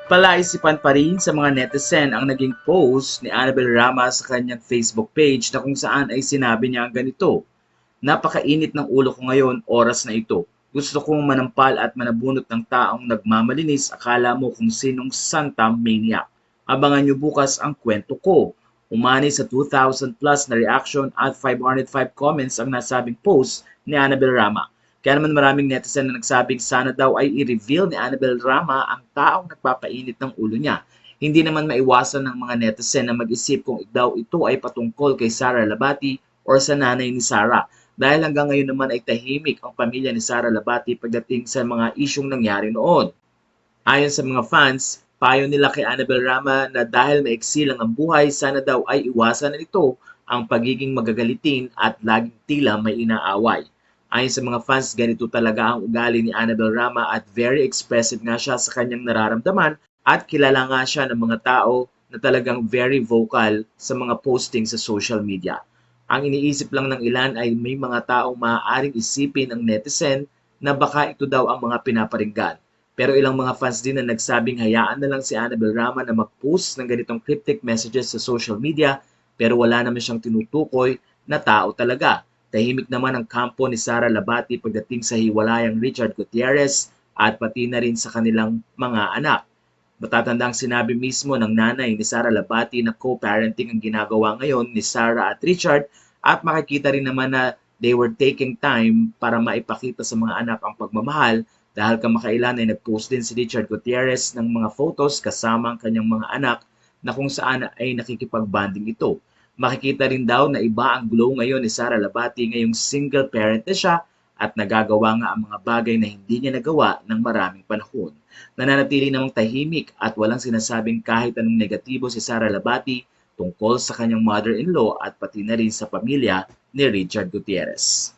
Palaisipan pa rin sa mga netizen ang naging post ni Annabel Rama sa kanyang Facebook page na kung saan ay sinabi niya ang ganito: "Napakainit ng ulo ko ngayon oras na ito. Gusto kong manampal at manabunot ng taong nagmamalinis, akala mo kung sinong Santa Maniac. Abangan niyo bukas ang kwento ko." Umani sa 2,000 plus na reaction at 505 comments ang nasabing post ni Annabel Rama. Kaya naman maraming netizen na nagsabing sana daw ay i-reveal ni Annabel Rama ang taong nagpapainit ng ulo niya. Hindi naman maiwasan ng mga netizen na mag-isip kung daw ito ay patungkol kay Sara Labati or sa nanay ni Sara. Dahil hanggang ngayon naman ay tahimik ang pamilya ni Sara Labati pagdating sa mga isyong nangyari noon. Ayon sa mga fans, payo nila kay Annabel Rama na dahil maiksi lang ang buhay, sana daw ay iwasan na nito ang pagiging magagalitin at laging tila may inaaway. Ayon sa mga fans, ganito talaga ang ugali ni Annabel Rama at very expressive nga siya sa kanyang nararamdaman at kilala nga siya ng mga tao na talagang very vocal sa mga posting sa social media. Ang iniisip lang ng ilan ay may mga taong maaaring isipin ng netizen na baka ito daw ang mga pinaparinggan. Pero ilang mga fans din na nagsabing hayaan na lang si Annabel Rama na mag-post ng ganitong cryptic messages sa social media pero wala naman siyang tinutukoy na tao talaga. Tahimik naman ang kampo ni Sara Labati pagdating sa hiwalayang Richard Gutierrez at pati na rin sa kanilang mga anak. Matatandang sinabi mismo ng nanay ni Sara Labati na co-parenting ang ginagawa ngayon ni Sara at Richard at makikita rin naman na they were taking time para maipakita sa mga anak ang pagmamahal dahil kamakailan ay nag-post din si Richard Gutierrez ng mga photos kasama ang kanyang mga anak na kung saan ay nakikipag-bonding ito. Makikita rin daw na iba ang glow ngayon ni Sara Labati ngayong single parent na siya at nagagawa nga ang mga bagay na hindi niya nagawa ng maraming panahon. Nananatili namang tahimik at walang sinasabing kahit anong negatibo si Sara Labati tungkol sa kanyang mother-in-law at pati na rin sa pamilya ni Richard Gutierrez.